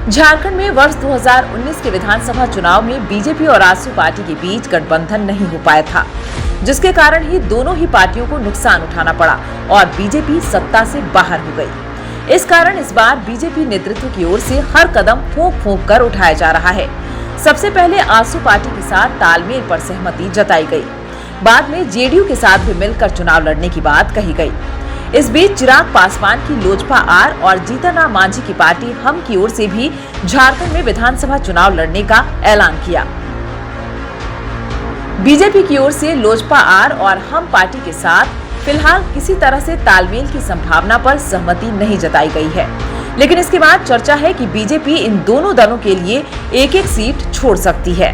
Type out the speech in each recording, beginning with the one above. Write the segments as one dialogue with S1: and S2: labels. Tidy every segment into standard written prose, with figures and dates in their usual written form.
S1: झारखंड में वर्ष 2019 के विधानसभा चुनाव में बीजेपी और आजसू पार्टी के बीच गठबंधन नहीं हो पाया था, जिसके कारण ही दोनों ही पार्टियों को नुकसान उठाना पड़ा और बीजेपी सत्ता से बाहर हो गई। इस कारण इस बार बीजेपी नेतृत्व की ओर से हर कदम फूंक फूंक कर उठाया जा रहा है। सबसे पहले आजसू पार्टी के साथ तालमेल पर सहमति जताई गई। बाद में जेडीयू के साथ भी मिलकर चुनाव लड़ने की बात कही गई। इस बीच चिराग पासवान की लोजपा आर और जीतन राम मांझी की पार्टी हम की ओर से भी झारखंड में विधानसभा चुनाव लड़ने का ऐलान किया। बीजेपी की ओर से लोजपा आर और हम पार्टी के साथ फिलहाल किसी तरह से तालमेल की संभावना पर सहमति नहीं जताई गई है, लेकिन इसके बाद चर्चा है कि बीजेपी इन दोनों दलों के लिए एक एक सीट छोड़ सकती है।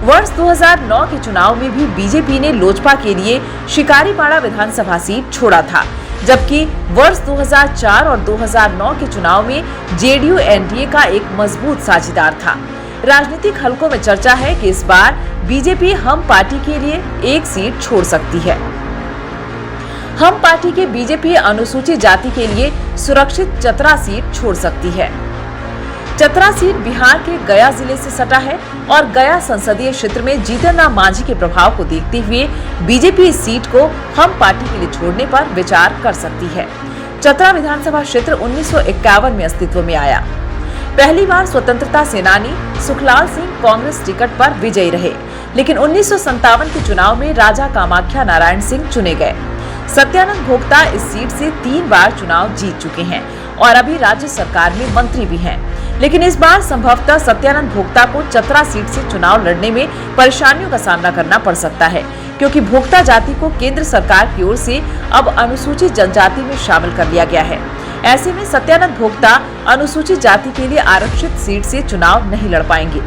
S1: वर्ष 2009 के चुनाव में भी बीजेपी ने लोजपा के लिए शिकारीपाड़ा विधानसभा सीट छोड़ा था, जबकि वर्ष 2004 और 2009 के चुनाव में जेडीयू एनडीए का एक मजबूत साझेदार था। राजनीतिक हलकों में चर्चा है कि इस बार बीजेपी हम पार्टी के लिए एक सीट छोड़ सकती है। हम पार्टी के बीजेपी अनुसूचित जाति के लिए सुरक्षित चतरा सीट छोड़ सकती है। चतरा सीट बिहार के गया जिले से सटा है और गया संसदीय क्षेत्र में जीतन राम मांझी के प्रभाव को देखते हुए बीजेपी इस सीट को हम पार्टी के लिए छोड़ने पर विचार कर सकती है। चतरा विधानसभा क्षेत्र 1951 में अस्तित्व में आया। पहली बार स्वतंत्रता सेनानी सुखलाल सिंह कांग्रेस टिकट पर विजयी रहे, लेकिन 1957 के चुनाव में राजा कामाख्या नारायण सिंह चुने गए। सत्यानंद भोक्ता इस सीट से 3 बार चुनाव जीत चुके हैं और अभी राज्य सरकार में मंत्री भी हैं, लेकिन इस बार संभवतः सत्यानंद भोक्ता को चतरा सीट से चुनाव लड़ने में परेशानियों का सामना करना पड़ सकता है, क्योंकि भोक्ता जाति को केंद्र सरकार की ओर से अब अनुसूचित जनजाति में शामिल कर लिया गया है। ऐसे में सत्यानंद भोक्ता अनुसूचित जाति के लिए आरक्षित सीट से चुनाव नहीं लड़ पाएंगे।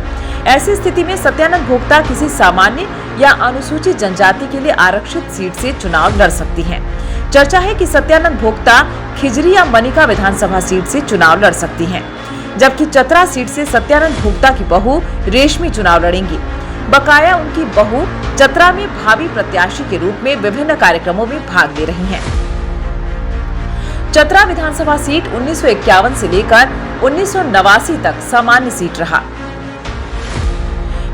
S1: ऐसी स्थिति में सत्यानंद भोक्ता किसी सामान्य या अनुसूचित जनजाति के लिए आरक्षित सीट से चुनाव लड़ सकती हैं। चर्चा है कि सत्यानंद भोक्ता खिजरी या मनिका विधानसभा सीट से चुनाव लड़ सकती हैं, जबकि चतरा सीट से सत्यानंद भोक्ता की बहू रेशमी चुनाव लड़ेंगी। बकाया उनकी बहू चतरा में भावी प्रत्याशी के रूप में विभिन्न कार्यक्रमों में भाग ले रही हैं। चतरा विधानसभा सीट 1951 से लेकर 1989 तक सामान्य सीट रहा,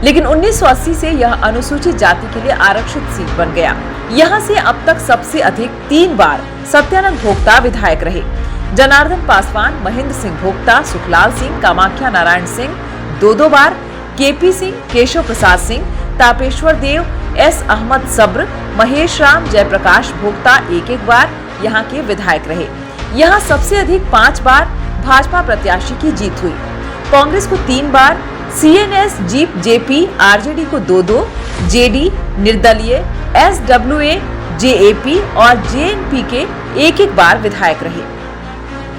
S1: लेकिन 1980 से यह अनुसूचित जाति के लिए आरक्षित सीट बन गया। यहां से अब तक सबसे अधिक 3 बार सत्यानंद भोक्ता विधायक रहे। जनार्दन पासवान, महेंद्र सिंह भोक्ता, सुखलाल सिंह, कामाख्या नारायण सिंह 2 बार, केपी सिंह, केशव प्रसाद सिंह, तापेश्वर देव, एस अहमद सब्र, महेश राम, जयप्रकाश भोक्ता 1 बार यहाँ के विधायक रहे। यहाँ सबसे अधिक 5 बार भाजपा प्रत्याशी की जीत हुई। कांग्रेस को 3 बार, सीएनएस, जीप, जेपी, आरजेडी को 2-2, जेडी, निर्दलीय, एसडब्ल्यूए, जेएपी और जेएनपी के 1-1 बार विधायक रहे।